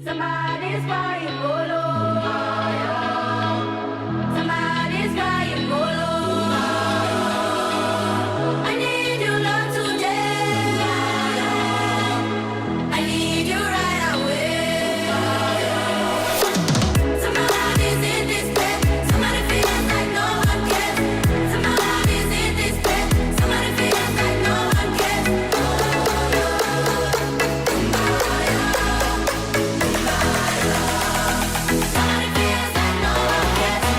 Somebody's crying, oh Lord. Somebody's crying, oh Lord. I need you, Lord, today. I need you right away. Somebody's in this bed. Somebody feels like no one cares. Somebody's in this bed. Somebody feels like no one cares. Somebody feels like no one cares.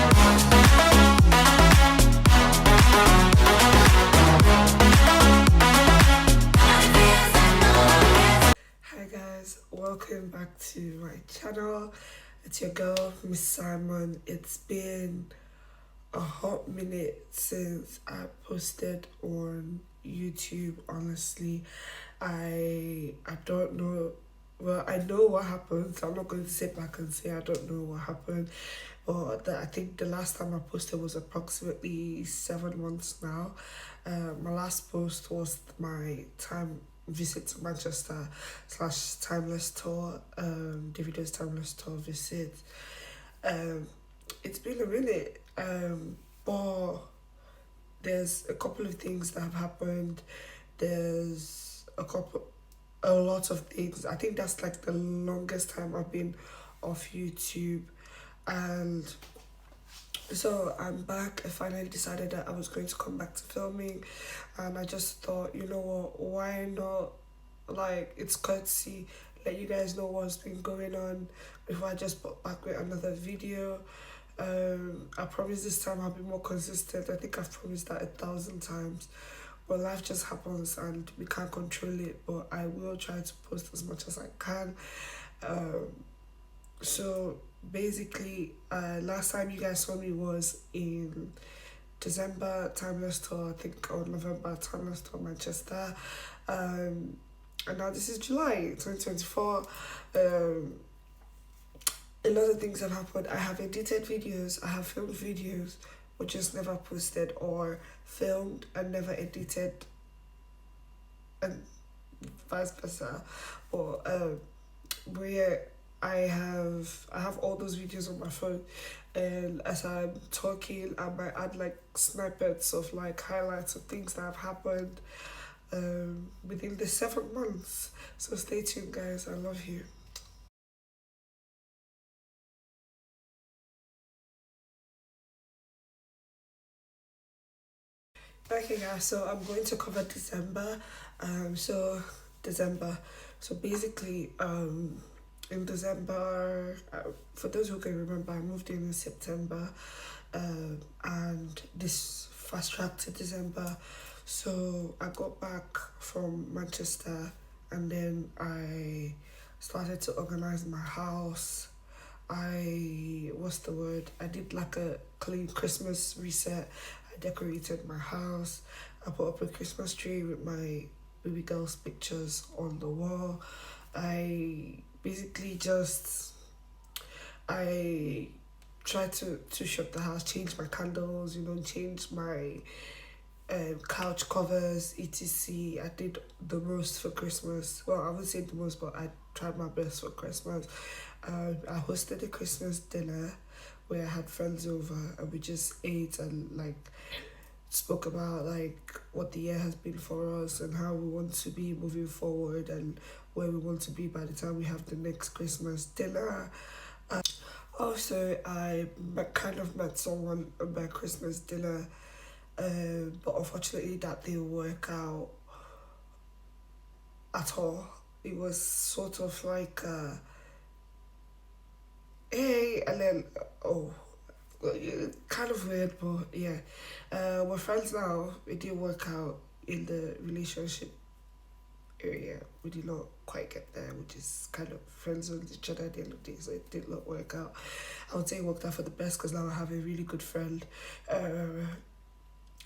Hi guys, welcome back to my channel. It's your girl, Miss Simon. It's been a hot minute since I posted on YouTube. Honestly, I don't know. Well, I know what happened, so I'm not going to sit back and say I don't know what happened. But I think the last time I posted was approximately 7 months now. My last post was my visit to Manchester / timeless tour, Davido's timeless tour visit. It's been a minute, but there's a couple of things that have happened. There's a lot of things. I think that's like the longest time I've been off YouTube, and so I'm back. I finally decided that I was going to come back to filming, and I just thought, you know what, why not, like, it's courtesy, let you guys know what's been going on before I just put back with another video. I promise this time I'll be more consistent. I think I've promised that 1,000 times, but life just happens and we can't control it, but I will try to post as much as I can. So basically, last time you guys saw me was in December timeless tour, I think, or November timeless tour Manchester, and now this is July 2024. A lot of things have happened. I have edited videos, I have filmed videos, but just never posted, or filmed and never edited, and vice versa. But where I have all those videos on my phone, and as I'm talking I might add like snippets of like highlights of things that have happened within the 7 months. So stay tuned guys, I love you. Okay guys, so I'm going to cover December. December. So basically, in December, for those who can remember, I moved in September, and this fast tracked to December. So I got back from Manchester, and then I started to organize my house. What's the word? I did like a clean Christmas reset. I decorated my house. I put up a Christmas tree with my baby girl's pictures on the wall. I basically I tried to shut the house, change my candles, change my couch covers, etc. I did the most for Christmas. Well, I wouldn't say the most, but I tried my best for Christmas. I hosted a Christmas dinner where I had friends over, and we just ate and like spoke about like what the year has been for us and how we want to be moving forward and where we want to be by the time we have the next Christmas dinner. Also, I kind of met someone at my Christmas dinner, but unfortunately that didn't work out at all. It was sort of like hey, and then oh, kind of weird, but yeah. We're friends now. It didn't work out in the relationship area. We did not quite get there. We just kind of friends with each other at the end of the day, so it did not work out. I would say it worked out for the best because now I have a really good friend.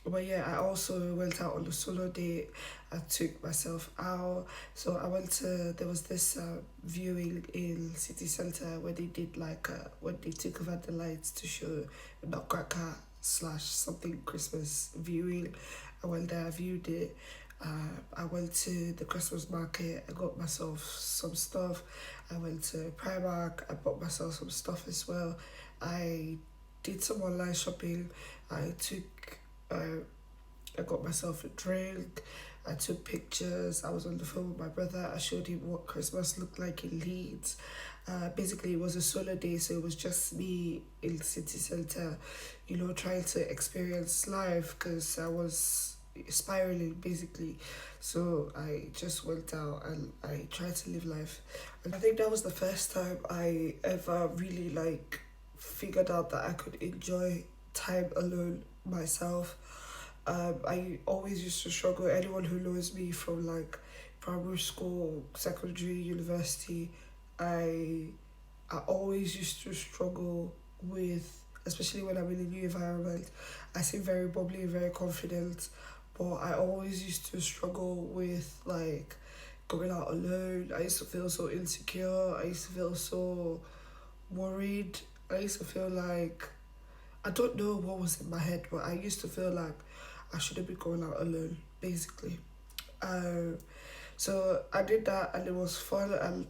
But yeah, I also went out on a solo date. I took myself out. So I went to, there was this viewing in city centre where they did like, when they took over the lights to show a Nutcracker / something Christmas viewing. I went there, I viewed it. I went to the Christmas market, I got myself some stuff. I went to Primark. I bought myself some stuff as well. I did some online shopping. I took, I got myself a drink. I took pictures. I was on the phone with my brother. I showed him what Christmas looked like in Leeds. Basically, it was a solo day, so it was just me in the city centre, trying to experience life because I was spiraling basically. So I just went out and I tried to live life. And I think that was the first time I ever really figured out that I could enjoy time alone myself. I always used to struggle. Anyone who knows me from primary school, secondary, university, I I always used to struggle with, especially when I'm in a new environment. I seem very bubbly, very confident, but I always used to struggle with going out alone. I used to feel so insecure. I used to feel so worried. I used to feel like I don't know what was in my head, but I used to feel like I shouldn't be going out alone, basically. Um, so I did that and it was fun, and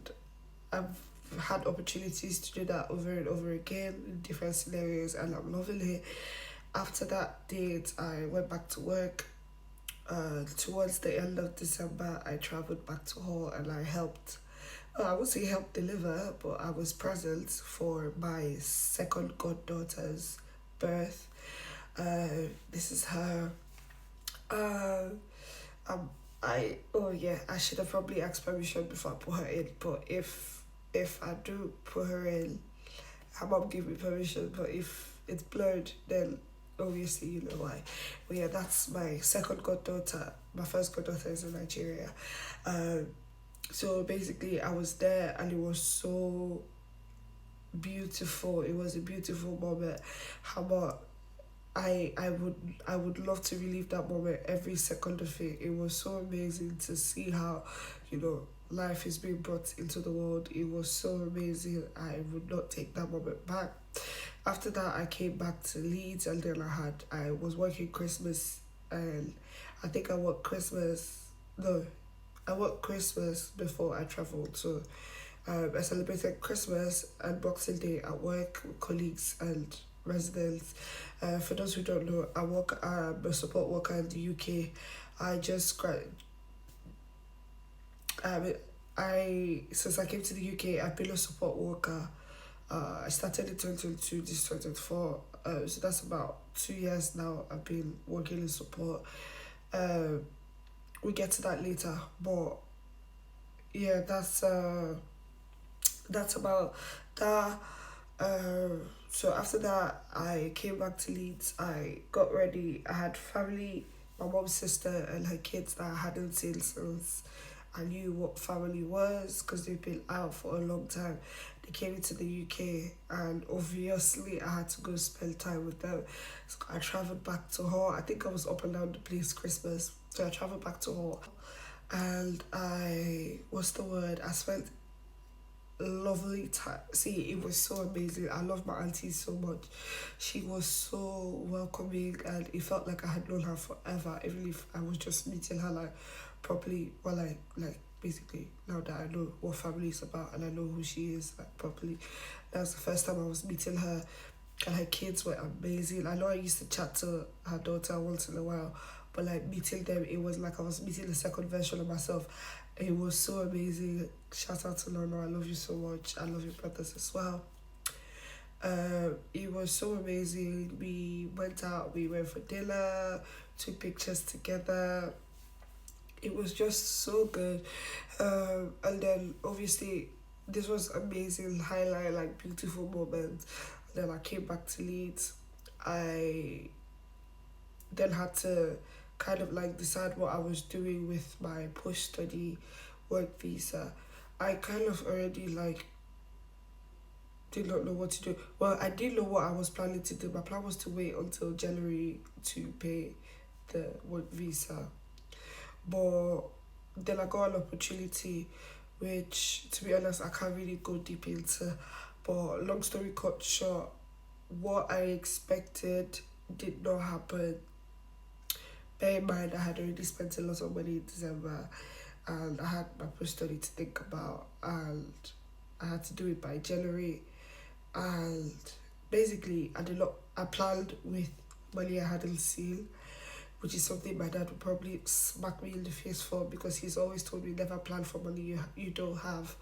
I've had opportunities to do that over and over again in different scenarios, and I'm loving it. After that date, I went back to work. Towards the end of December, I traveled back to Hull and I helped. I would say help deliver, but I was present for my second goddaughter's birth. This is her. Uh, I should have probably asked permission before I put her in. But if I do put her in, her mom gave me permission. But if it's blurred, then obviously you know why. But yeah, that's my second goddaughter. My first goddaughter is in Nigeria. So basically, I was there, and it was so beautiful. It was a beautiful moment. How about I would love to relive that moment every second of it. It was so amazing to see how, life is being brought into the world. It was so amazing. I would not take that moment back. After that, I came back to Leeds, and then I was working Christmas, and I think I worked Christmas. No, I worked Christmas before I traveled. So I celebrated Christmas and Boxing Day at work with colleagues and residents. For those who don't know, I'm a support worker in the UK. I just since I came to the UK, I've been a support worker. I started in 2022, this 2024. So that's about 2 years now. I've been working in support. We'll get to that later, but yeah, that's about that. So after that, I came back to Leeds. I got ready. I had family, my mom's sister and her kids that I hadn't seen since I knew what family was, because they've been out for a long time. They came into the UK, and obviously I had to go spend time with them. So I travelled back to Hull. I think I was up and down the place Christmas. So I travelled back to Hull, and I spent lovely time. See, it was so amazing. I love my auntie so much. She was so welcoming, and it felt like I had known her forever, even if I was just meeting her properly. Well, basically, now that I know what family is about and I know who she is properly, that was the first time I was meeting her. And her kids were amazing. I know I used to chat to her daughter once in a while, but meeting them, it was like I was meeting the second version of myself. It was so amazing. Shout out to Nono, I love you so much. I love your brothers as well. It was so amazing. We went out, we went for dinner, took pictures together. It was just so good. And then obviously this was amazing highlight, beautiful moment. Then I came back to Leeds. I then had to kind of decide what I was doing with my post-study work visa. I kind of already did not know what to do. Well, I did know what I was planning to do. My plan was to wait until January to pay the work visa. But then I got an opportunity, which, to be honest, I can't really go deep into. But long story cut short, what I expected did not happen. Bear in mind, I had already spent a lot of money in December, and I had my post-study to think about, and I had to do it by January, and basically I planned with money I hadn't seen, which is something my dad would probably smack me in the face for, because he's always told me never plan for money you don't have.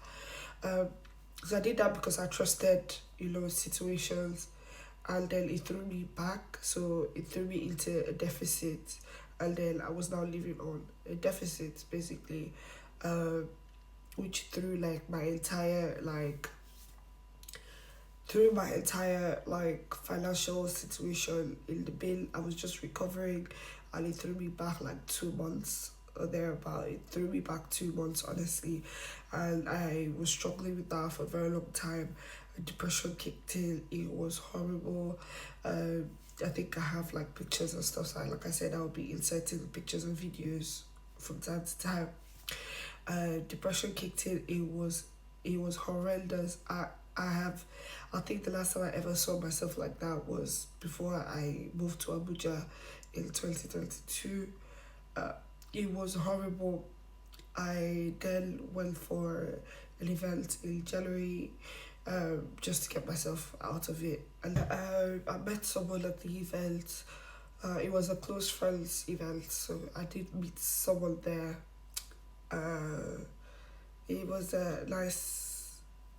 Um, so I did that because I trusted, situations, and then it threw me back. So it threw me into a deficit, and then I was now living on a deficit basically, which through my entire like financial situation in the bin. I was just recovering, and it threw me back like 2 months or thereabout. It threw me back 2 months, honestly, and I was struggling with that for a very long time. Depression kicked in. It was horrible. I think I have like pictures and stuff. So like I said, I'll be inserting pictures and videos from time to time. Depression kicked in. It was horrendous. I think the last time I ever saw myself like that was before I moved to Abuja in 2022. It was horrible. I then went for an event in January, just to get myself out of it. And I met someone at the event. It was a close friends event, so I did meet someone there. It was nice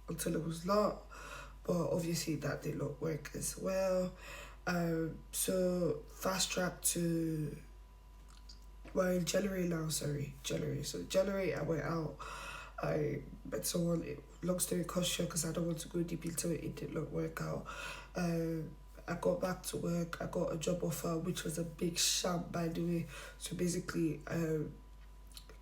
until it was not, but obviously that did not work as well. So fast track to, well, in January now, sorry, January. So January I went out. I met someone. Long story short, because I don't want to go deep into it, it did not work out. I got back to work. I got a job offer, which was a big sham, by the way. So basically,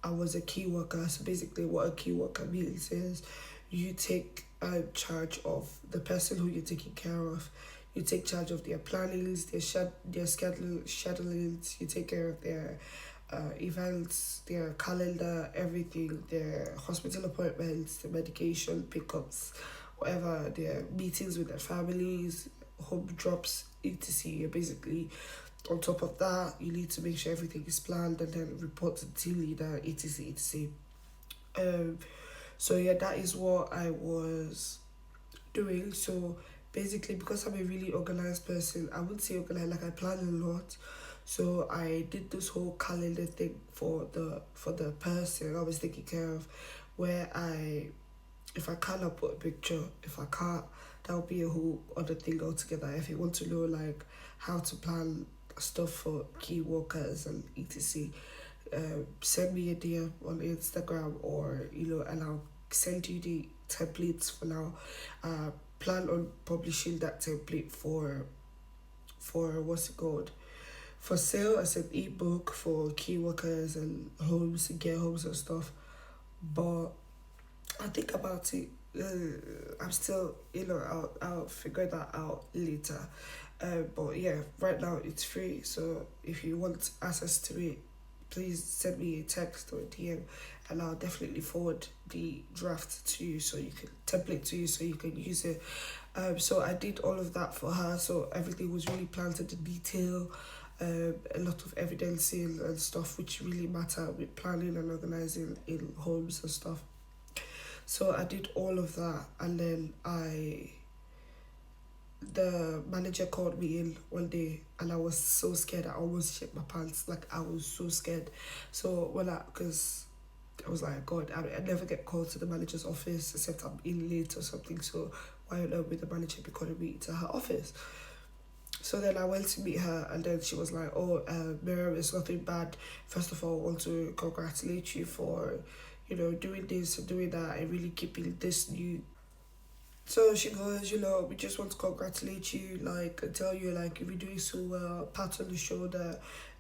I was a key worker. So basically, what a key worker means is you take charge of the person who you're taking care of. You take charge of their plannings, their schedulings. You take care of their events, their calendar, everything, their hospital appointments, their medication pickups, whatever, their meetings with their families, home drops, etc. You're basically on top of that. You need to make sure everything is planned and then report to the team leader, etc. etc. So yeah, that is what I was doing. So basically, because I'm a really organized person, I wouldn't say organized, like I plan a lot. So I did this whole calendar thing for the person I was taking care of, where if I can, I'll put a picture. If I can't, that'll be a whole other thing altogether. If you want to know like how to plan stuff for key workers and etc., send me a DM on Instagram, or and I'll send you the templates for now. Plan on publishing that template for what's it called, for sale as an ebook for key workers and homes and care homes and stuff. But I think about it. I'm still, I'll figure that out later. But yeah, right now it's free. So if you want access to it, please send me a text or a DM, and I'll definitely forward the draft to you, so you can template to you, so you can use it. So I did all of that for her. So everything was really planned to the detail. A lot of evidencing and stuff, which really matter with planning and organizing in homes and stuff. So I did all of that, and then the manager called me in one day, and I was so scared. I almost shit my pants. Like, I was so scared. So because I was like, God, I never get called to the manager's office except I'm in late or something. So why on earth would the manager be calling me to her office? So then I went to meet her, and then she was like, oh, Miriam, it's nothing bad. First of all, I want to congratulate you for, doing this and doing that and really keeping this new. So she goes, we just want to congratulate you, like, and tell you, like, you're doing so well, pat on the shoulder.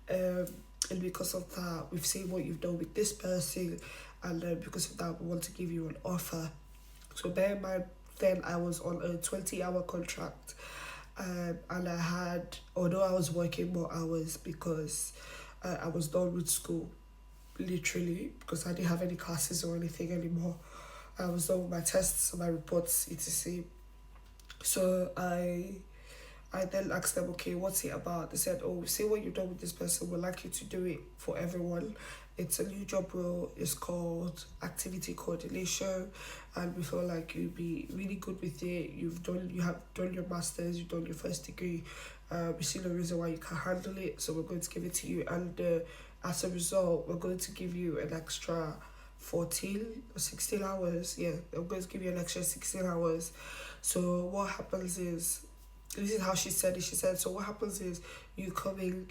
And because of that, we've seen what you've done with this person, and because of that, we want to give you an offer. So bear in mind, then I was on a 20-hour contract. And I had, although I was working more hours because I was done with school, literally, because I didn't have any classes or anything anymore. I was done with my tests and my reports, etc. So I then asked them, okay, what's it about? They said, oh, see what you've done with this person, we'd like you to do it for everyone it's a new job role. It's called activity coordination, and we feel like you'd be really good with it. You have done your masters, you've done your first degree. We see no reason why you can't handle it, so we're going to give it to you. And as a result, we're going to give you an extra 14 or 16 hours. Yeah, I'm going to give you an extra 16 hours. So what happens is, this is how she said it. She said, so what happens is you come in,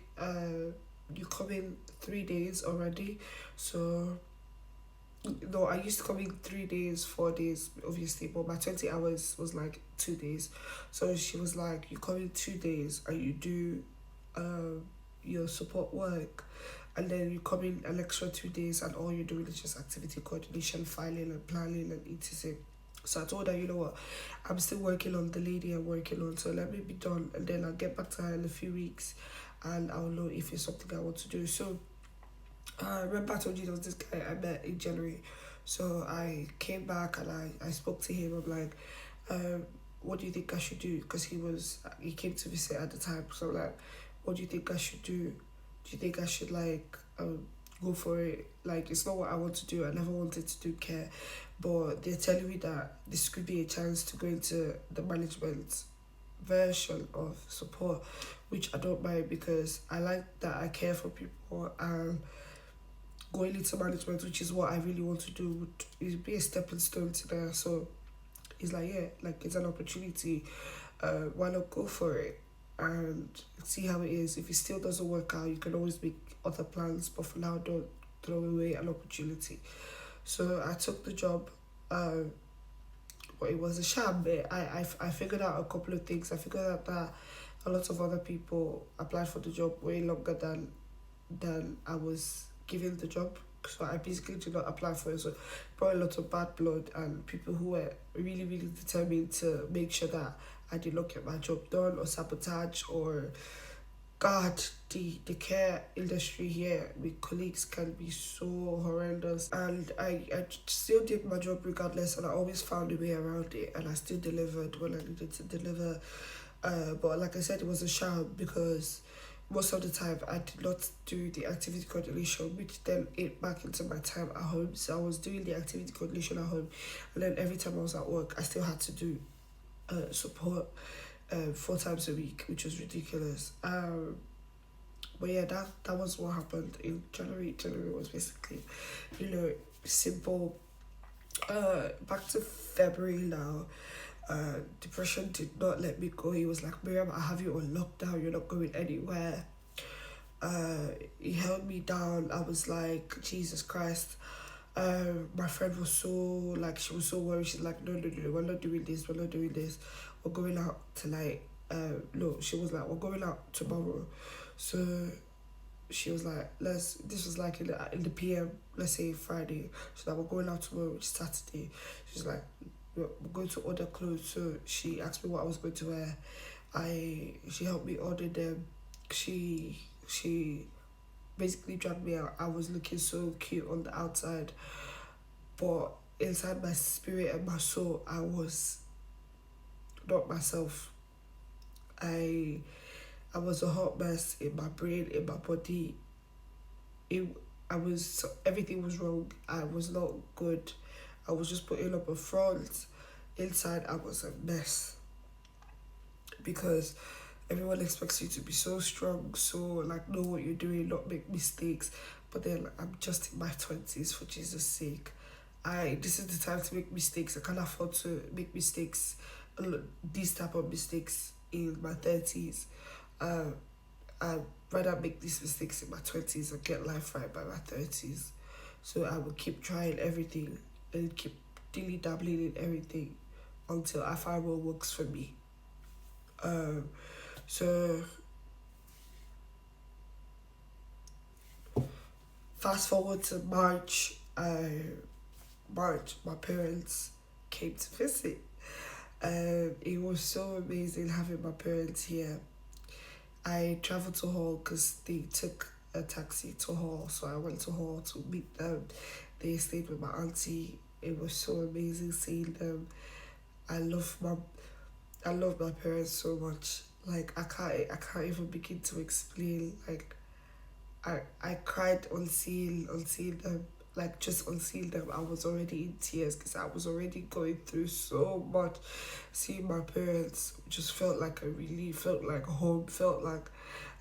you come in 3 days already. So no, I used to come in 3 days, 4 days, obviously, but my 20 hours was like 2 days. So she was like, you come in 2 days and you do your support work, and then you come in an extra 2 days and all you're doing is just activity coordination, filing and planning and etc. So I told her, you know what, I'm still working on the lady I'm working on, so let me be done, and then I'll get back to her in a few weeks and I'll know if it's something I want to do. So remember I told you there was this guy I met in January. So I came back and I spoke to him. I'm like, what do you think I should do? Because he came to visit at the time. So I'm like, what do you think I should do? Do you think I should like go for it? Like, it's not what I want to do. I never wanted to do care, but they're telling me that this could be a chance to go into the management version of support, which I don't mind because I like that I care for people, and going into management, which is what I really want to do, would be a stepping stone to there. So it's like, yeah, like it's an opportunity. Why not go for it and see how it is? If it still doesn't work out, you can always make other plans, but for now, don't throw away an opportunity. So I took the job. But it was a sham. I figured out a couple of things. I figured out that a lot of other people applied for the job way longer than I was given the job. So I basically did not apply for it. So brought a lot of bad blood and people who were really, really determined to make sure that I did not get my job done or sabotage or God, the care industry here with colleagues can be so horrendous. And I still did my job regardless, and I always found a way around it, and I still delivered when I needed to deliver. But like I said, it was a sham because most of the time I did not do the activity coordination, which then ate back into my time at home. So I was doing the activity coordination at home, and then every time I was at work, I still had to do support 4 times a week, which was ridiculous. But yeah, that was what happened in January. January was basically, simple. Back to February now. Depression did not let me go. He was like, Miriam, I have you on lockdown. You're not going anywhere. He held me down. I was like, Jesus Christ. My friend was she was so worried. She's like, no, we're not doing this. We're not doing this. We're going out tonight. No, she was like, we're going out tomorrow. So she was like, this was like in the PM, let's say Friday. She's like, we're going out tomorrow, which is Saturday. She's like, we're going to order clothes. So she asked me what I was going to wear. She helped me order them. She basically dragged me out. I was looking so cute on the outside, but inside my spirit and my soul, I was not myself. I was a hot mess in my brain, in my body. Everything was wrong. I was not good. I was just putting up a front. Inside, I was a mess. Because everyone expects you to be so strong, so like know what you're doing, not make mistakes. But then I'm just in my 20s, for Jesus' sake. This is the time to make mistakes. I can't afford to make mistakes, these type of mistakes in my 30s. I'd rather make these mistakes in my 20s and get life right by my 30s. So I will keep trying everything and keep dilly-dabbling in everything until I find what works for me. So fast forward to March. My parents came to visit. It was so amazing having my parents here. I traveled to Hall because they took a taxi to Hall, so I went to Hall to meet them. They stayed with my auntie. It was so amazing seeing them. I love my parents so much. Like I can't even begin to explain. Like I cried on seeing them, like just on seeing them. I was already in tears because I was already going through so much. Seeing my parents just felt like a relief, felt like home, felt like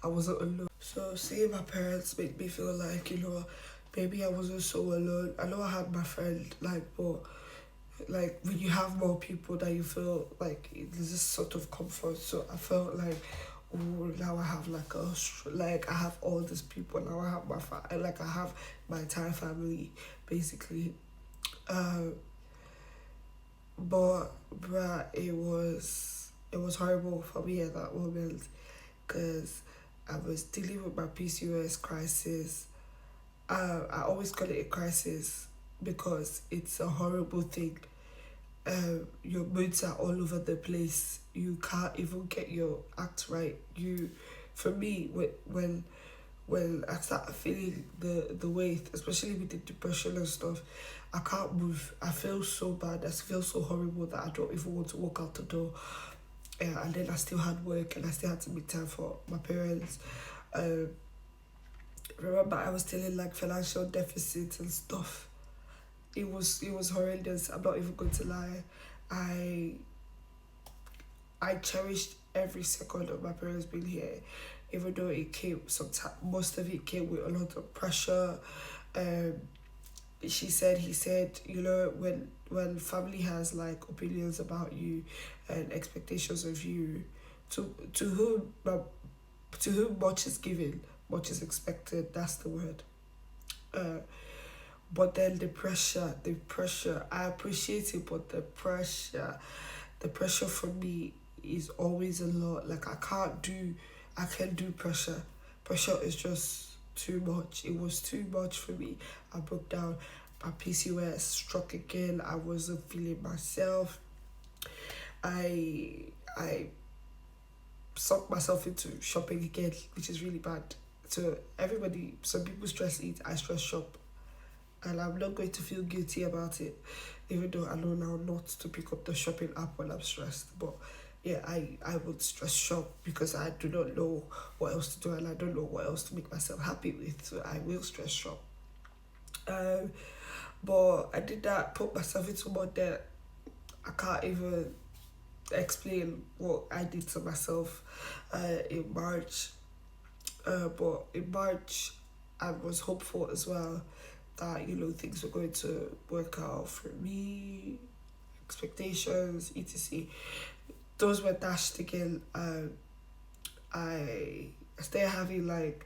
I wasn't alone. So seeing my parents made me feel like, maybe I wasn't so alone. I know I had my friend, like, but like when you have more people that you feel like there's this sort of comfort. So I felt like, oh, now I have like like I have all these people. Now I have like I have my entire family basically. uh but it was horrible for me at that moment because I was dealing with my PCOS crisis. I always call it a crisis because it's a horrible thing. Your moods are all over the place. You can't even get your act right. For me, when I start feeling the weight, especially with the depression and stuff, I can't move. I feel so bad. I feel so horrible that I don't even want to walk out the door. And then I still had work and I still had to make time for my parents. Um, Remember, I was still in like financial deficits and stuff. It was horrendous. I'm not even going to lie. I I cherished every second of my parents being here, even though it came sometimes. Most of it came with a lot of pressure. Um, she said, he said, when family has like opinions about you and expectations of you, to whom to whom much is given, much is expected. That's the word. Uh, but then the pressure, I appreciate it, but the pressure for me is always a lot. Like I can't do pressure. Pressure is just too much. It was too much for me. I broke down. My PCOS struck again. I wasn't feeling myself. I sucked myself into shopping again, which is really bad. So everybody, some people stress eat, I stress shop, and I'm not going to feel guilty about it, even though I know now not to pick up the shopping app when I'm stressed. But yeah, I would stress shop because I do not know what else to do and I don't know what else to make myself happy with. So I will stress shop. Um, but I did that, put myself into more debt. I can't even explain what I did to myself in March. But in March, I was hopeful as well that things were going to work out for me, expectations, etc. Those were dashed again. I started having like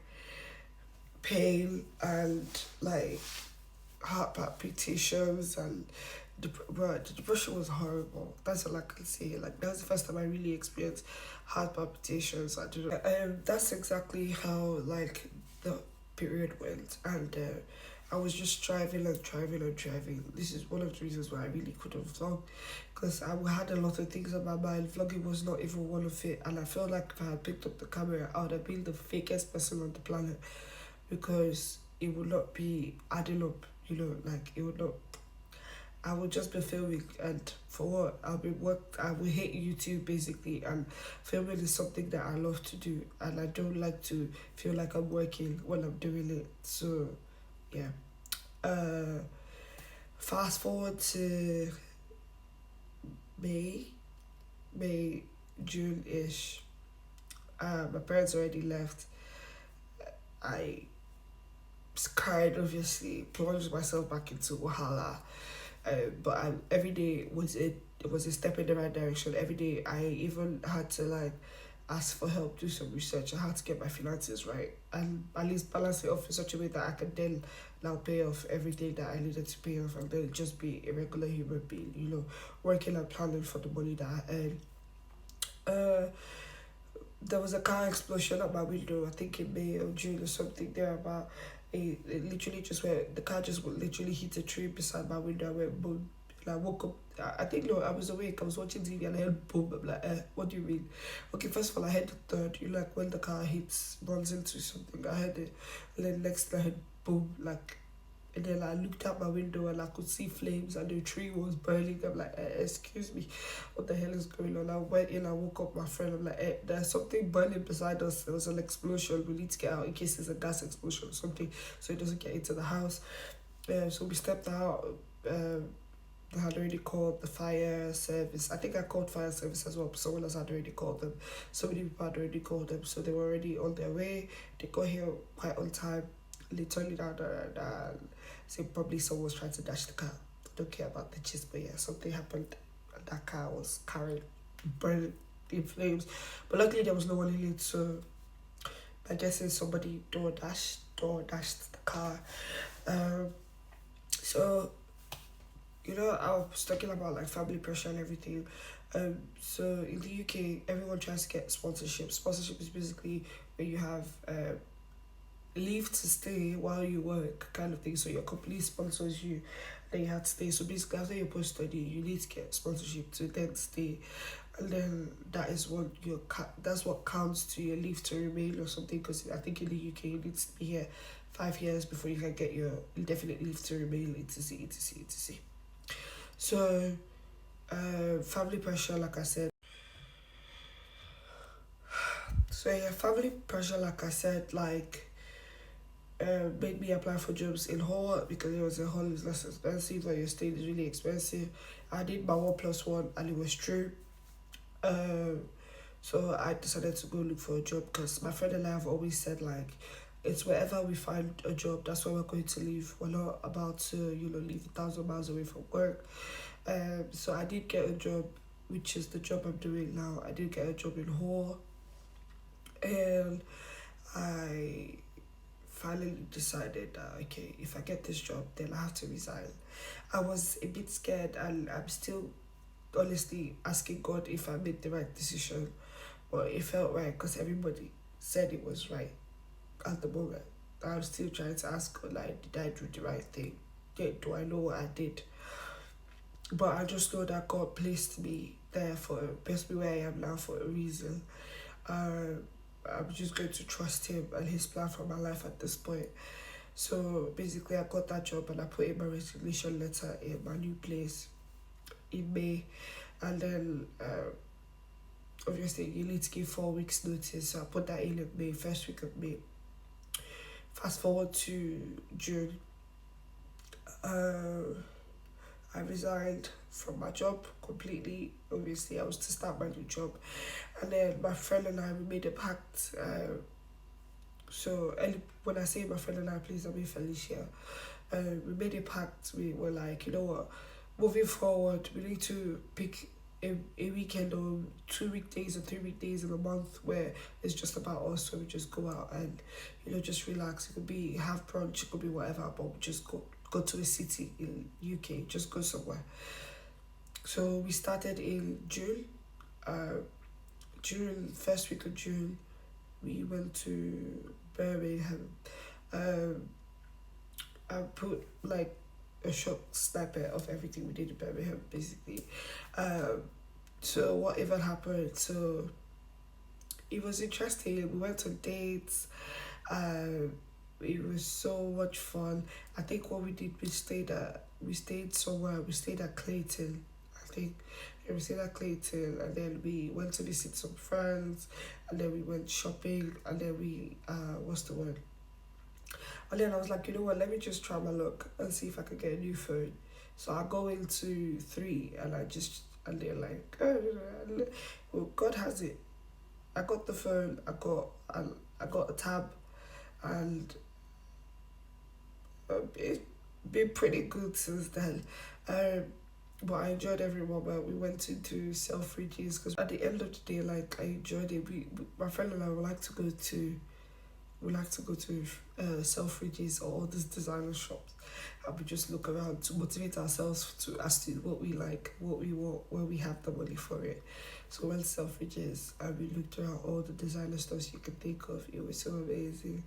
pain and like heart palpitations and the depression was horrible. That's all I can say. Like that was the first time I really experienced heart palpitations. I don't know. That's exactly how like the period went, and I was just driving and driving and driving. This is one of the reasons why I really couldn't vlog, because I had a lot of things on my mind. Vlogging was not even one of it, and I felt like if I had picked up the camera, I would have been the fakest person on the planet, because it would not be adding up. Like it would not. I would just be filming, and for what? I will hate YouTube basically, and filming is something that I love to do, and I don't like to feel like I'm working when I'm doing it. So, yeah. Fast forward to May, June-ish. My parents already left. I cried, obviously, plunged myself back into Wahala. But every day was a step in the right direction. Every day I even had to like ask for help, do some research. I had to get my finances right and at least balance it off in such a way that I could then now pay off everything that I needed to pay off, and then just be a regular human being, working and planning for the money that I earn. There was a car explosion at my window, I think in May or June or something there about. It literally just went, the car just literally hit a tree beside my window. I went boom. And I woke up, I think, no, I was awake, I was watching TV and I heard boom. I'm like, what do you mean? Okay, first of all, I heard the third, like when the car runs into something, I heard it. And then next I heard boom, like And then I looked out my window and I could see flames and the tree was burning. I'm like, excuse me, what the hell is going on? I went in, I woke up my friend. I'm like, there's something burning beside us. There was an explosion. We need to get out in case there's a gas explosion or something so it doesn't get into the house. So we stepped out. They had already called the fire service. I think I called fire service as well, but someone else had already called them. So many people had already called them, so they were already on their way. They got here quite on time. They turned it out and say probably someone was trying to dash the car. I don't care about the gist, but yeah, something happened and that car was carried, burned in flames. But luckily there was no one in it, so I guess it's somebody door dashed the car. So I was talking about like family pressure and everything. So in the UK, everyone tries to get sponsorship. Sponsorship is basically where you have leave to stay while you work, kind of thing. So your company sponsors you, then you have to stay. So basically, after your post study, you need to get sponsorship to then stay, and then that is what that's what counts to your leave to remain or something. Because I think in the UK, you need to be here 5 years before you can get your indefinite leave to remain, etc. So, family pressure, like I said. So yeah, family pressure, like I said, like made me apply for jobs in Hall because it was in Hall is less expensive, but your state is really expensive. I did my 1+1 and it was true. So I decided to go look for a job because my friend and I have always said like, it's wherever we find a job, that's where we're going to live. We're not about to, leave 1,000 miles away from work. So I did get a job, which is the job I'm doing now. I did get a job in Hall, and I finally decided that okay, if I get this job, then I have to resign. I was a bit scared, and I'm still honestly asking God if I made the right decision, but it felt right because everybody said it was right at the moment. I'm still trying to ask God, like, did I do the right thing? Do I know what I did? But I just know that God placed me there placed me where I am now for a reason. I'm just going to trust Him and His plan for my life at this point. So basically, I got that job and I put in my resignation letter in my new place in May. And then obviously you need to give 4 weeks notice. So I put that in May, first week of May. Fast forward to June. I resigned from my job completely. Obviously, I was to start my new job. And then my friend and I, we made a pact. When I say my friend and I, please, I mean Felicia. We made a pact. We were like, you know what, moving forward, we need to pick a weekend or 2 weekdays or 3 weekdays in a month where it's just about us, so we just go out and just relax. It could be have brunch, it could be whatever, but we just go to a city in UK, just go somewhere. So we started in June. First week of June, we went to Birmingham. I put like a short snippet of everything we did in Birmingham, basically. So what even happened? So it was interesting. We went on dates. It was so much fun. I think what we did, we stayed somewhere. We stayed at Clayton, I think. Yeah, we stayed at Clayton, and then we went to visit some friends, and then we went shopping, and then we what's the word? And then I was like, you know what, let me just try my luck and see if I could get a new phone. So I go into 3 and they're like, well, God has it. I got the phone, I got a tab, and it's been pretty good since then. But I enjoyed every moment. We went into Selfridges because at the end of the day, like, I enjoyed it. My friend and I would like to go to Selfridges or all these designer shops, and we just look around to motivate ourselves as to what we like, what we want, where we have the money for it. So we went to Selfridges and we looked around all the designer stores you could think of. It was so amazing.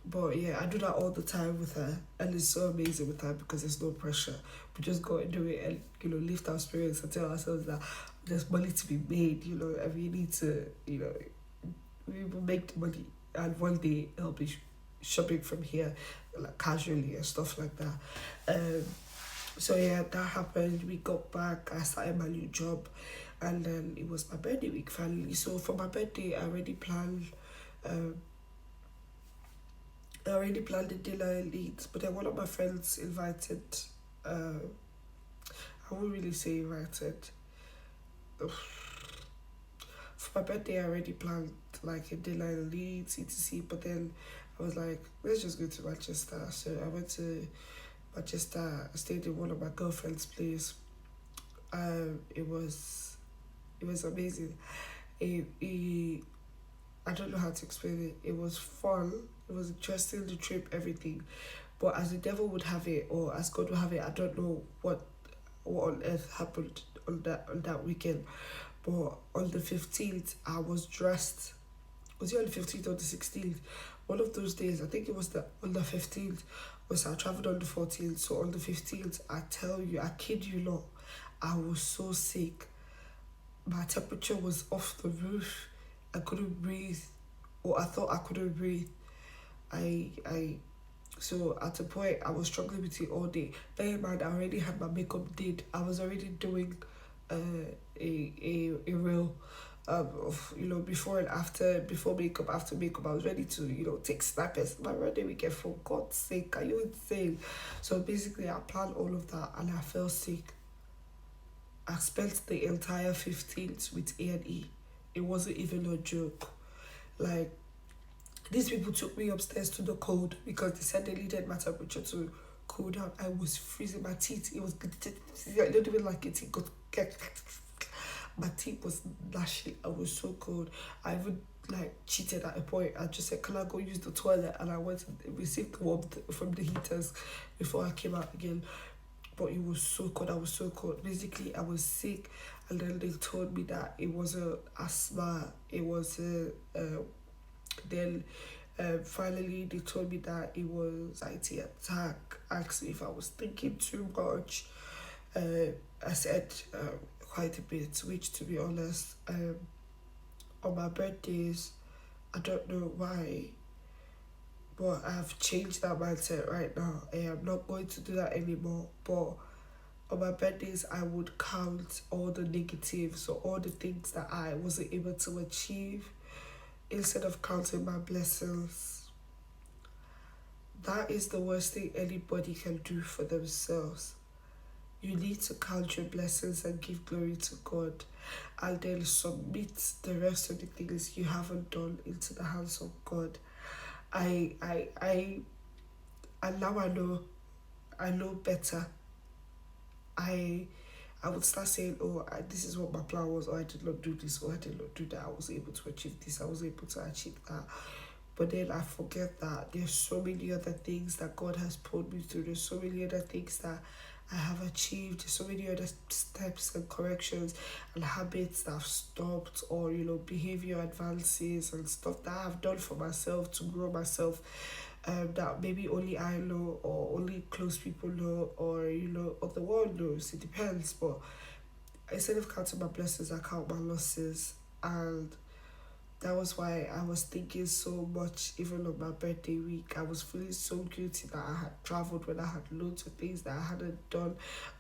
But yeah, I do that all the time with her, and it's so amazing with her because there's no pressure. We just go and do it and lift our spirits and tell ourselves that there's money to be made, and we need to we will make the money, and one day it'll be shopping from here, like casually and stuff like that. So yeah, that happened. We got back. I started my new job, and then it was my birthday week finally. So for my birthday, I already planned. Um, I already planned the dinner and eat, but then one of my friends invited. Uh, I won't really say invited. For my birthday, I already planned like a dinner in Leeds, etc. But then I was like, let's just go to Manchester. So I went to Manchester. I stayed in one of my girlfriend's place. It was amazing. It I don't know how to explain it. It was fun. It was interesting. The trip, everything. But as the devil would have it, or as God would have it, I don't know what on earth happened on that weekend. But on the 15th, I was dressed. Was it on the 15th or the 16th? One of those days, I think it was on the 15th, was I traveled on the 14th. So on the 15th, I tell you, I kid you not, I was so sick. My temperature was off the roof. I couldn't breathe, or I thought I couldn't breathe. I So at a point, I was struggling with it all day. Bear in mind, I already had my makeup did. I was already doing a reel of, before and after, before makeup, after makeup. I was ready to, take snappers. My birthday weekend, for God's sake, are you insane? So basically, I planned all of that and I fell sick. I spent the entire 15th with A&E. It wasn't even a joke. Like, these people took me upstairs to the cold because they said they needed my temperature to cool down. I was freezing my teeth. It was, I don't even like it. It got, my teeth was gnashing. I was so cold. I even cheated at a point. I just said, can I go use the toilet? And I went and received warmth from the heaters before I came out again. But it was so cold. I was so cold. Basically, I was sick, and then they told me that it was a asthma. It was then finally they told me that it was anxiety attack. Asked me if I was thinking too much. I said quite a bit, which, to be honest, on my birthdays, I don't know why, but I've changed that mindset right now. I am not going to do that anymore. But on my birthdays, I would count all the negatives or all the things that I wasn't able to achieve instead of counting my blessings. That is the worst thing anybody can do for themselves. You need to count your blessings and give glory to God, and then submit the rest of the things you haven't done into the hands of God. And now I know better. I would start saying, oh, this is what my plan was, or I did not do this, or I did not do that. I was able to achieve this, I was able to achieve that. But then I forget that there's so many other things that God has pulled me through. There's so many other things that I have achieved. There's so many other steps and corrections and habits that I've stopped, or, behavior advances and stuff that I've done for myself to grow myself. That maybe only I know, or only close people know, or or the world knows. It depends. But instead of counting my blessings, I count my losses, and that was why I was thinking so much. Even on my birthday week, I was feeling so guilty that I had traveled when I had loads of things that I hadn't done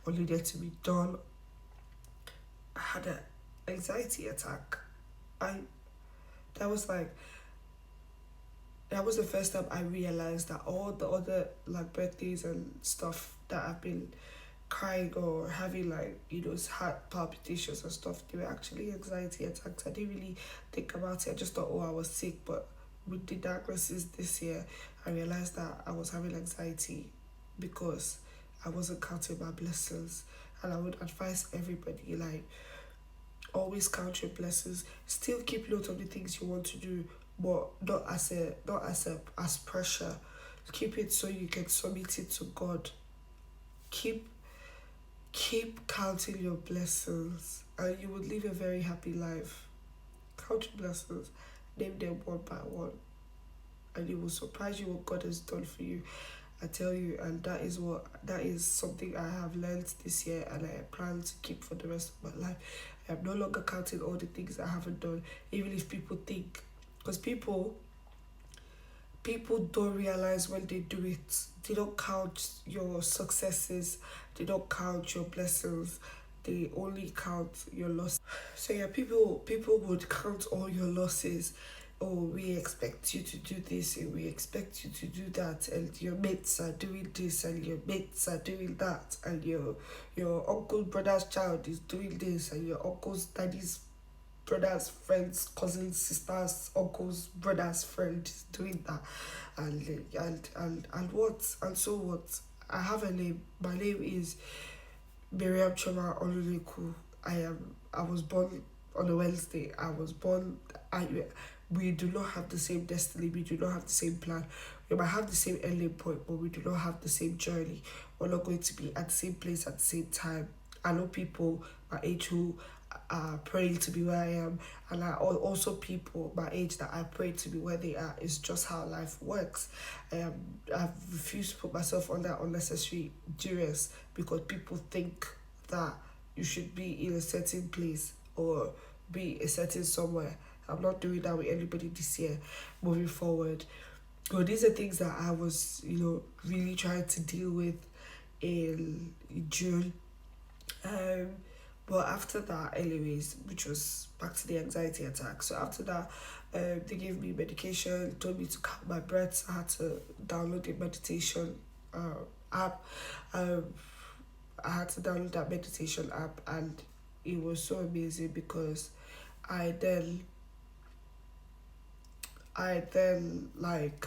or needed to be done. I had an anxiety attack. I that was like that was the first time I realized that all the other birthdays and stuff that I've been crying or having heart palpitations and stuff, they were actually anxiety attacks. I didn't really think about it. I just thought, oh, I was sick. But with the diagnosis this year, I realized that I was having anxiety because I wasn't counting my blessings. And I would advise everybody, always count your blessings. Still keep note of the things you want to do, but not as pressure. Keep it so you can submit it to God. Keep counting your blessings, and you will live a very happy life. Count your blessings, name them one by one, and it will surprise you what God has done for you. I tell you, and that is something I have learned this year, and I plan to keep for the rest of my life. I am no longer counting all the things I haven't done, even if people think, because people people don't realize when they do it. They don't count your successes, they don't count your blessings, they only count your losses. So yeah, people would count all your losses. Oh, we expect you to do this and we expect you to do that, and your mates are doing this and your mates are doing that, and your uncle's brother's child is doing this, and your uncle's daddy's brother's friends, cousins, sisters, uncles, brothers, friend is doing that, and what, and so what. I have a name. My name is Miriam Choma Oluleku. I was born on a Wednesday. I was born. I We do not have the same destiny. We do not have the same plan. We might have the same ending point, but we do not have the same journey. We're not going to be at the same place at the same time. I know people my age who are praying to be where I am, and also people my age that I pray to be where they are. It's just how life works. I've refused to put myself under unnecessary duress because people think that you should be in a certain place or be a certain somewhere. I'm not doing that with anybody this year. Moving forward, well, these are things that I was, really trying to deal with in June. Um, but after that, anyways, which was back to the anxiety attack. So after that, they gave me medication, told me to count my breaths. I had to download the meditation app. Um, I had to download that meditation app, and it was so amazing because I then like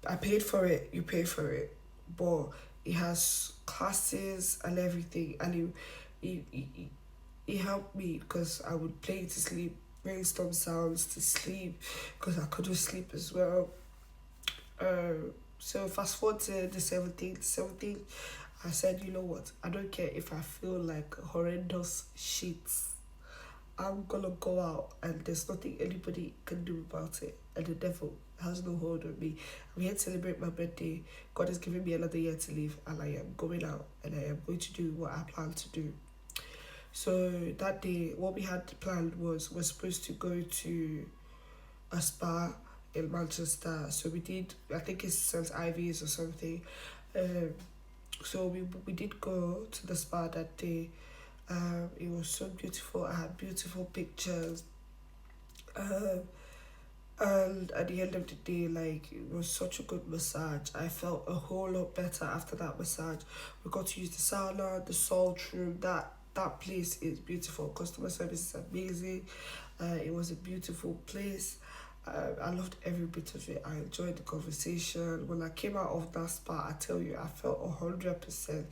I paid for it. You pay for it, but it has classes and everything, and it helped me because I would play to sleep, brainstorm sounds to sleep, because I couldn't sleep as well. So fast forward to the 17th, I said, you know what? I don't care if I feel like horrendous shit. I'm gonna go out, and there's nothing anybody can do about it, and the devil has no hold on me. I'm here to celebrate my birthday. God has given me another year to live, and I am going out, and I am going to do what I plan to do. So that day, what we had planned was we're supposed to go to a spa in Manchester. So we did, I think it's St. Ivy's or something. Um, so we did go to the spa that day. It was so beautiful. I had beautiful pictures. Um, and at the end of the day, like, it was such a good massage. I felt a whole lot better after that massage. We got to use the sauna, the salt room. That place is beautiful. Customer service is amazing. It was a beautiful place. I loved every bit of it. I enjoyed the conversation. When I came out of that spa, I tell you, I felt 100%.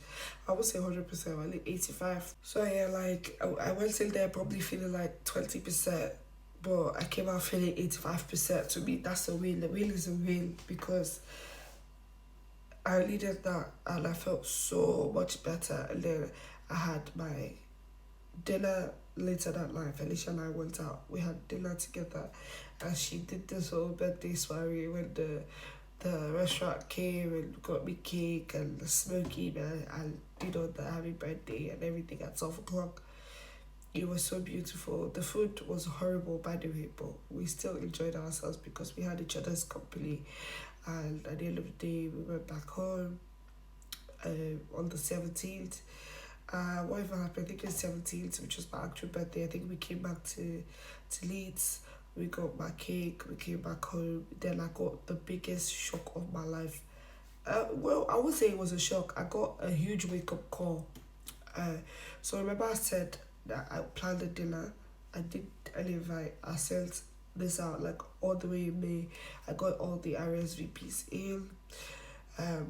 I would say 100%, only 85. So yeah, like I went in there probably feeling like 20%, but I came out feeling 85%. To me, that's a win. The win is a win because I needed that, and I felt so much better. And then I had my dinner later that night. Felicia and I went out. We had dinner together, and she did this whole birthday soiree when the restaurant came and got me cake and the smoky man and the happy birthday and everything at 12 o'clock. It was so beautiful. The food was horrible, by the way, but we still enjoyed ourselves because we had each other's company. And at the end of the day, we went back home on the 17th. Whatever happened, I think it's 17th, which was my actual birthday. I think we came back to Leeds. We got my cake. We came back home. Then I got the biggest shock of my life. Well, I would say it was a shock. I got a huge wake-up call. So remember I said that I planned a dinner. I did an invite. I sent this out like all the way in May. I got all the RSVPs in.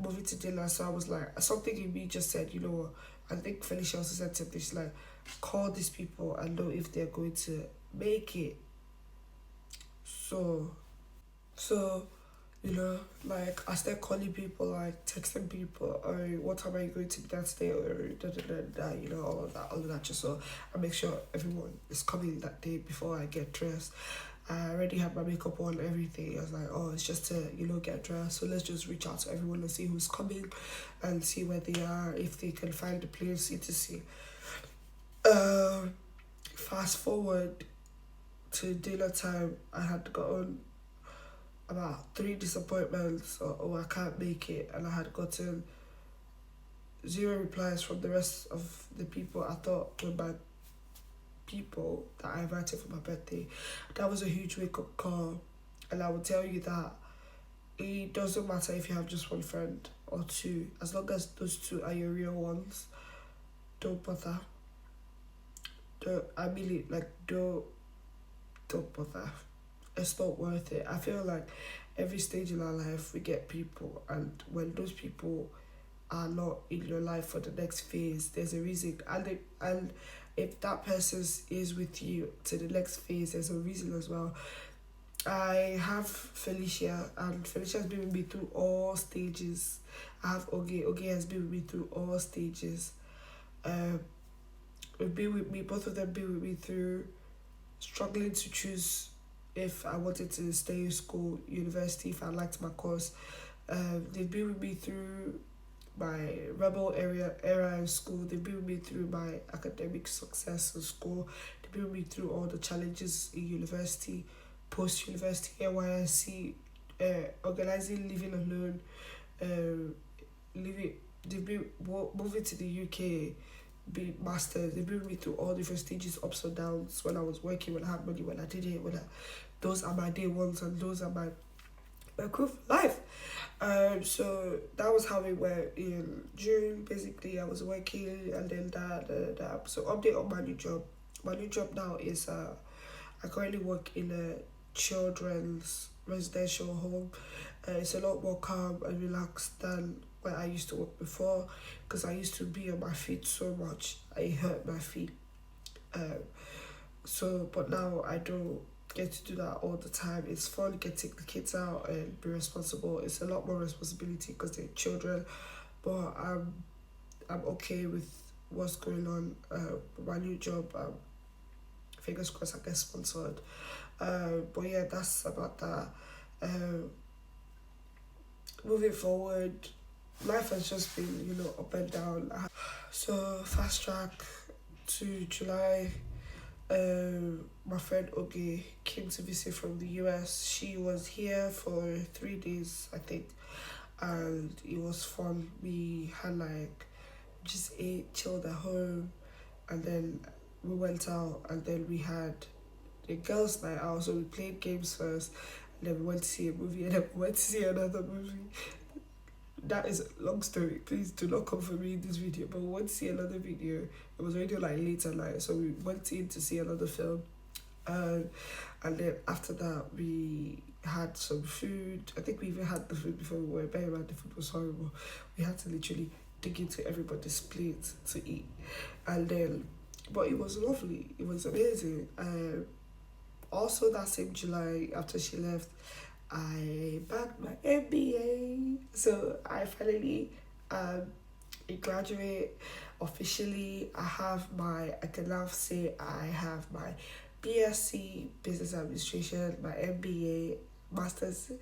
Moving to dinner. So I was like, something in me just said, you know what? I think Felicia also said something. She's like, call these people and know if they're going to make it. So, like, I started calling people, like, texting people, or what time are you going to be there today, or all of that, just so I make sure everyone is coming that day before I get dressed. I already had my makeup on, everything. I was like, oh, it's just to, get dressed. So let's just reach out to everyone and see who's coming and see where they are, if they can find a place, etc. Fast forward to dinner time, I had gotten about 3 disappointments, or I can't make it, and I had gotten 0 replies from the rest of the people I thought were my people that I invited for my birthday. That was a huge wake up call, and I will tell you that it doesn't matter if you have just one friend or two, as long as those two are your real ones. Don't bother. Don't bother. It's not worth it. I feel like every stage in our life we get people, and when those people are not in your life for the next phase, there's a reason. And if that person is with you to the next phase, there's a reason as well. I have Felicia, and Felicia has been with me through all stages. I have Oge. Oge has been with me through all stages. Um, been with me. Both of them been with me through struggling to choose if I wanted to stay in school, university, if I liked my course. They've been with me through my rebel era in school. They've been with me through my academic success in school. They've been with me through all the challenges in university, post university, NYSC, organizing, living alone, living. They've been moving to the UK, be masters. They've been with me through all different stages, ups and downs. When I was working, when I had money, when I didn't, those are my day ones, and those are my crew for life. So that was how we were in June. Basically, I was working, and then that. So update on my new job. My new job now is I currently work in a children's residential home. It's a lot more calm and relaxed than where I used to work before, because I used to be on my feet so much. I hurt my feet. But now I don't get to do that all the time. It's fun getting the kids out and be responsible. It's a lot more responsibility because they're children, but I'm okay with what's going on. My new job. Fingers crossed I get sponsored. But yeah, that's about that. Moving forward, life has just been, up and down. So fast track to July. My friend Oge came to visit from the US. She was here for 3 days, I think, and it was fun. We had just ate, chilled at home, and then we went out, and then we had a girls' night out. So we played games first, and then we went to see a movie, and then we went to see another movie. That is a long story. Please do not come for me in this video. But we went to see another video. It was already late at night, so we went in to see another film. And then after that, we had some food. I think we even had the food before we went. Bear in mind, the food was horrible. We had to literally dig into everybody's plate to eat. And then, but it was lovely. It was amazing. Also, that same July, after she left, I backed my MBA. So I finally a graduate officially. I can now say I have my BSc Business Administration, my MBA, Masters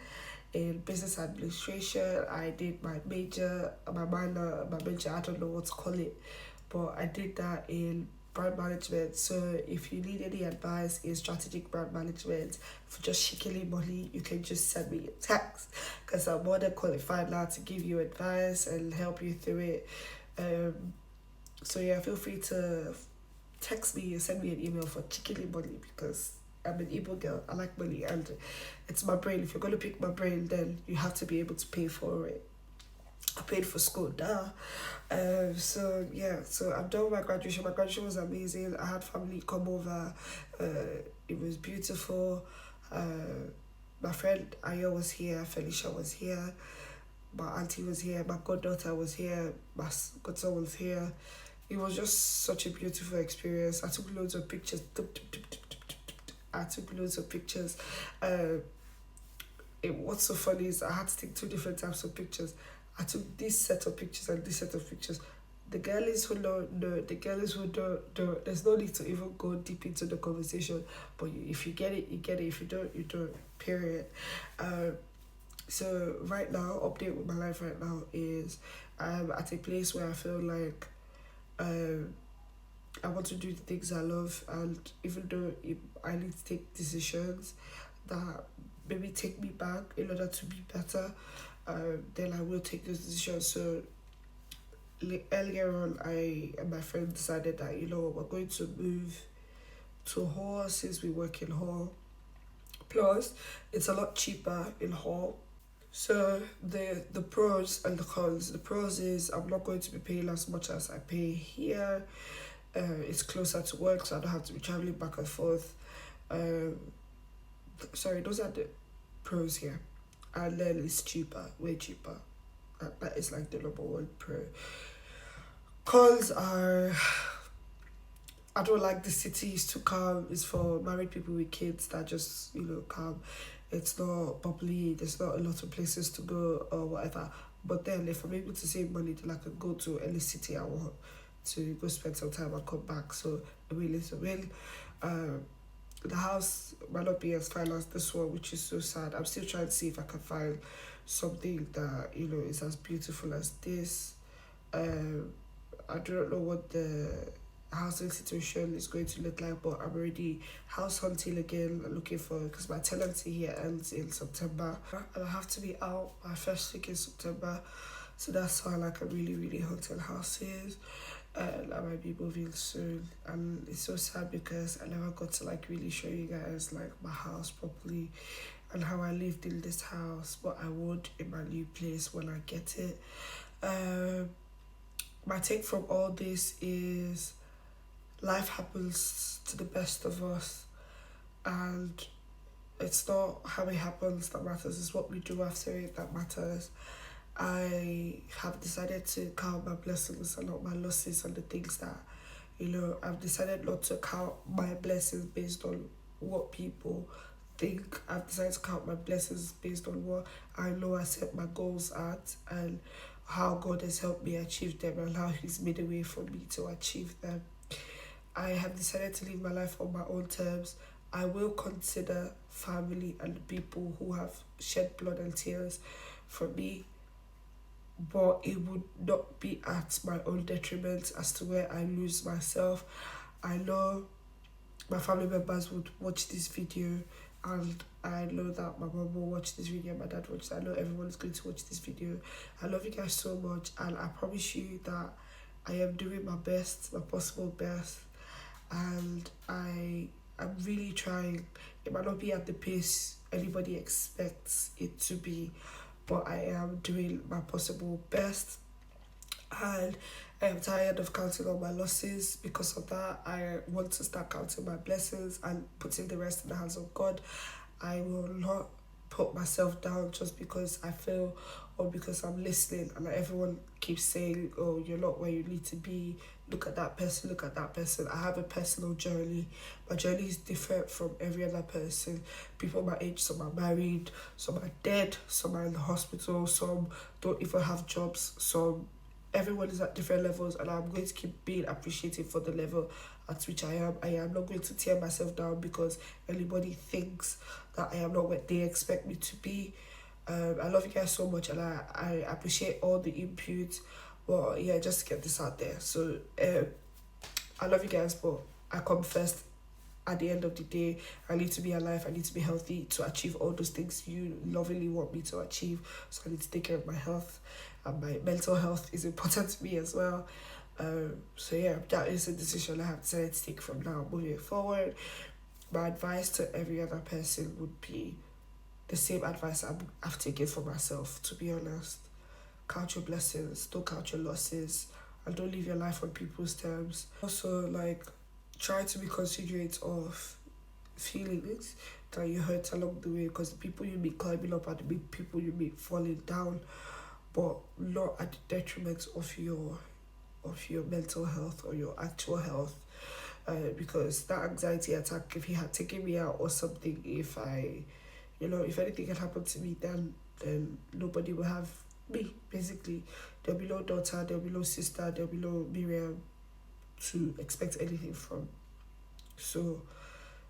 in Business Administration. I did my major, my minor, my major, I don't know what to call it, but I did that in brand management. So if you need any advice in strategic brand management for just shekeli money, you can just send me a text, because I'm more than qualified now to give you advice and help you through it. So yeah, feel free to text me or send me an email for shekeli money, because I'm an Igbo girl. I like money, and it's my brain. If you're gonna pick my brain, then you have to be able to pay for it. I paid for school, duh. So I'm done with my graduation. My graduation was amazing. I had family come over. It was beautiful. My friend Ayo was here. Felicia was here. My auntie was here. My goddaughter was here. My godson was here. It was just such a beautiful experience. I took loads of pictures. What's so funny is I had to take 2 different types of pictures. I took this set of pictures and this set of pictures. The girlies who know, the girlies who don't. There's no need to even go deep into the conversation. But if you get it, you get it. If you don't, you don't. Period. So right now, update with my life right now is I'm at a place where I feel like I want to do the things I love, and even though I need to take decisions that maybe take me back in order to be better, then I will take those decisions. So earlier on, I and my friend decided that, you know, we're going to move to Hall since we work in Hall. Plus, it's a lot cheaper in Hall. So the pros and the cons. The pros is I'm not going to be paying as much as I pay here. It's closer to work, so I don't have to be traveling back and forth. Um, Sorry, those are the pros here. And then it's cheaper, way cheaper. That is like the number one pro. Cons are, I don't like the city. It's too calm. It's for married people with kids that just, you know, calm. It's not bubbly. There's not a lot of places to go or whatever. But then if I'm able to save money, then I can go to any city I want to go spend some time and come back. So a win is a win. The house might not be as fine as this one, which is so sad. I'm still trying to see if I can find something that, you know, is as beautiful as this. I don't know what the housing situation is going to look like, but I'm already house hunting again, looking for, because my tenancy here ends in September and I have to be out my first week in September. So that's why like I'm really hunting houses, and I might be moving soon. And it's so sad because I never got to like really show you guys like my house properly and how I lived in this house, but I would in my new place when I get it. My take from all this is life happens to the best of us, and it's not how it happens that matters, it's what we do after it that matters. I have decided to count my blessings and not my losses, and the things that, you know, I've decided not to count my blessings based on what people think. I've decided to count my blessings based on what I know I set my goals at, and how God has helped me achieve them, and how He's made a way for me to achieve them. I have decided to live my life on my own terms. I will consider family and the people who have shed blood and tears for me, but it would not be at my own detriment as to where I lose myself. I know my family members would watch this video, and I know that my mom will watch this video, my dad watches. I know everyone is going to watch this video. I love you guys so much, and I promise you that I am doing my best, my possible best, and I'm really trying. It might not be at the pace anybody expects it to be, but I am doing my possible best, and I am tired of counting all my losses. Because of that, I want to start counting my blessings and putting the rest in the hands of God. I will not put myself down just because I fail or because I'm listening and everyone keeps saying, oh, you're not where you need to be, look at that person, look at that person. I have a personal journey. My journey is different from every other person. People my age, some are married, some are dead, some are in the hospital, some don't even have jobs, some everyone is at different levels, and I'm going to keep being appreciative for the level at which I am. I am not going to tear myself down because anybody thinks that I am not what they expect me to be. I love you guys so much, and I appreciate all the input. But yeah, just to get this out there. So I love you guys, but I come first. At the end of the day, I need to be alive, I need to be healthy to achieve all those things you lovingly want me to achieve. So I need to take care of my health, and my mental health is important to me as well. So yeah, that is a decision I have decided to take from now moving forward. My advice to every other person would be the same advice I've taken for myself, to be honest. Count your blessings, don't count your losses, and don't live your life on people's terms. Also, like, try to be considerate of feelings that you hurt along the way, because the people you meet climbing up are the people you meet falling down, but not at the detriment of your mental health or your actual health. Because that anxiety attack, if he had taken me out or something, if anything had happened to me, then nobody will have me, basically. There'll be no daughter, there'll be no sister, there'll be no Miriam to expect anything from. So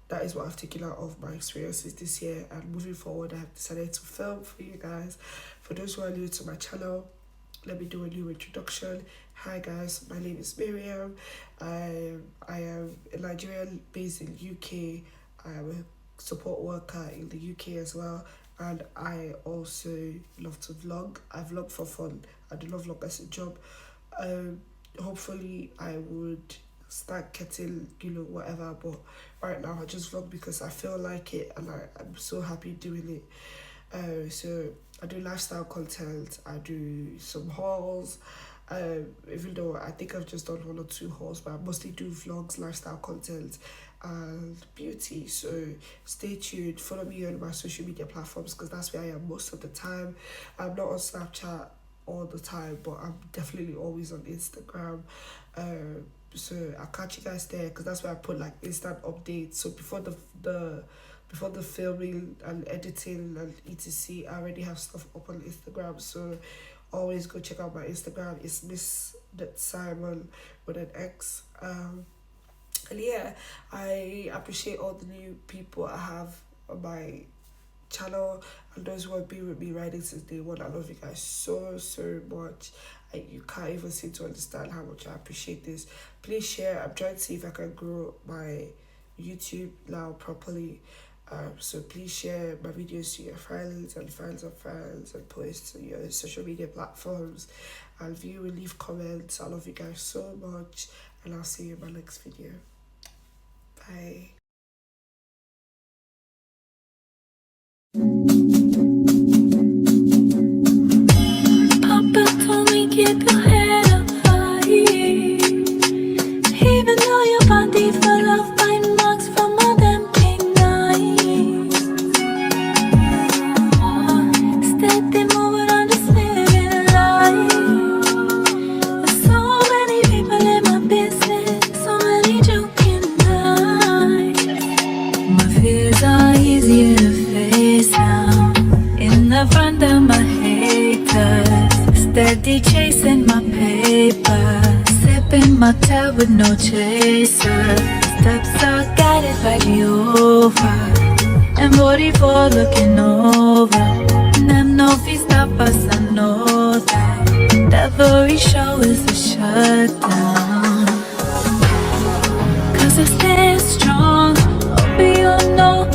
that is what I've taken out of my experiences this year, and moving forward I have decided to film for you guys. For those who are new to my channel, let me do a new introduction. Hi guys, my name is Miriam. I am a Nigerian based in UK. I am support worker in the UK as well, and I also love to vlog. I vlog for fun. I do not vlog as a job. Hopefully I would start getting, whatever, but right now I just vlog because I feel like it, and I'm so happy doing it. So I do lifestyle content, I do some hauls, even though I think I've just done 1 or 2 hauls, but I mostly do vlogs, lifestyle content, and beauty. So stay tuned, follow me on my social media platforms because that's where I am most of the time. I'm not on Snapchat all the time, but I'm definitely always on Instagram. So I'll catch you guys there because that's where I put like instant updates. So before the filming and editing and etc, I already have stuff up on Instagram. So always go check out my Instagram. It's Miss Ximon with an X. And yeah, I appreciate all the new people I have on my channel and those who have been with me riding since day one. I love you guys so much. You can't even seem to understand how much I appreciate this. Please share. I'm trying to see if I can grow my YouTube now properly. So please share my videos to your friends and friends of friends and post to your social media platforms and view and leave comments. I love you guys so much, and I'll see you in my next video. Bye. Papa told me keep your head up high, even though your body full of bite marks from all them pink nights. Steady moving, I'm just living life. There's so many people in my business, so many joking nights. My fears are easier to face now. In the front of my haters, steady chasing my paper, sipping my tea with no chaser. Steps are guided by Jehovah, and 44 looking over. And them no feet stop us, I know that. Every show is a shutdown. Cause I stand strong, I'll be on no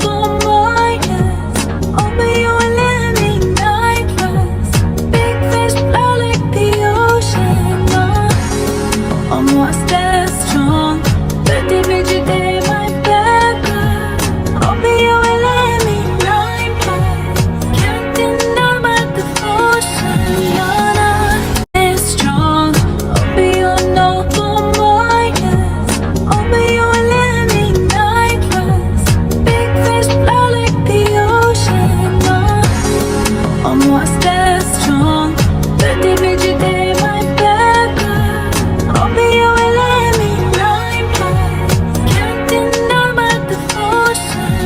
minus. I'll be on landing night runs. Big fish flow like the ocean. I'm more stand strong, but the bitch day my back up. I'll be on landing night runs. Can't deny my devotion. Stand strong, I'll be on no minus. I'll be on landing night runs. Big fish flow like the ocean. I'm more stand strong, but the bitch day my back up. I'll be on landing night runs. Can't deny my devotion.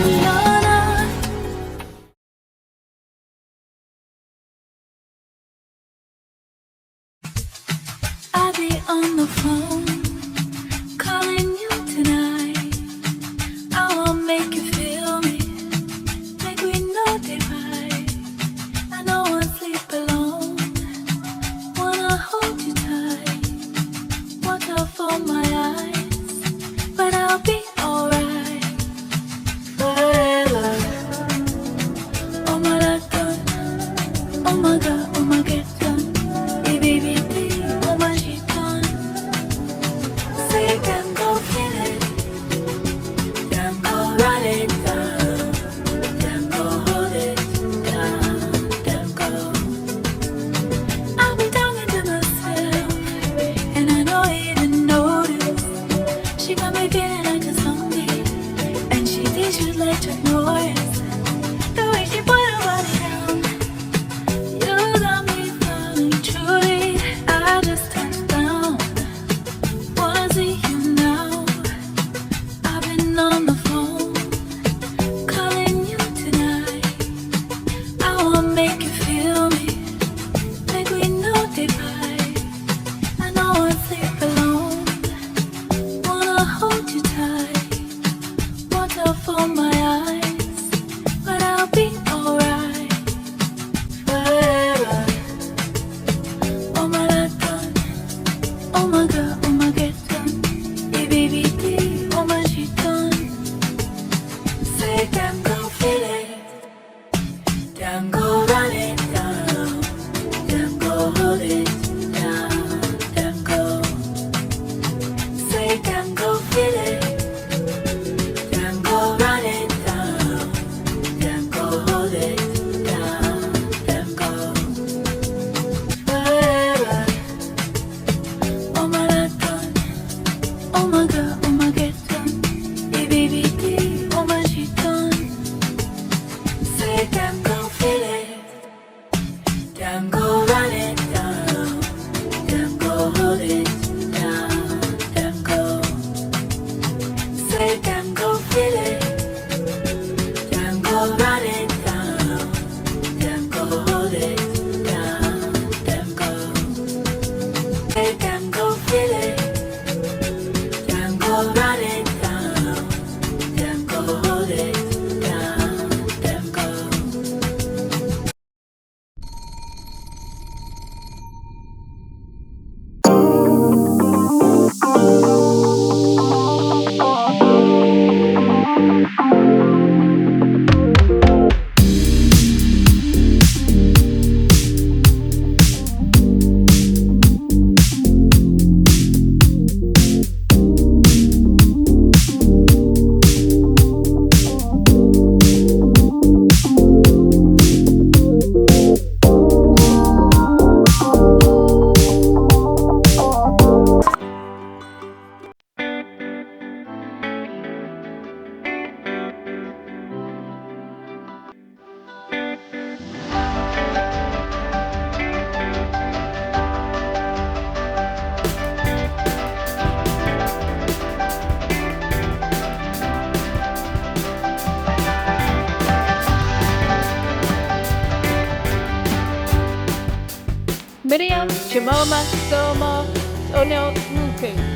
I'll be on the phone, calling you tonight. I won't make you feel me, like we know divide. I don't want to sleep alone, wanna hold you tight. Water for my eyes, but I'll be alright forever. Oh my God, oh my God, oh my get done. Hey baby, oh my shit done. Say them go feel it, them go run it down, them go hold it down, them go. I'll be talking to myself, and I know you didn't notice. She got me feeling like a zombie, and she thinks she'd like to noise. The way she put her body down, you got me falling truly. I just touched down, wanna see you now. I've been on the phone, calling you tonight. I wanna make you feel me, like we know divide. I know I sleep alone, wanna hold you tight. Water for my eyes, Chimoma, Somo, Onyo, Muku.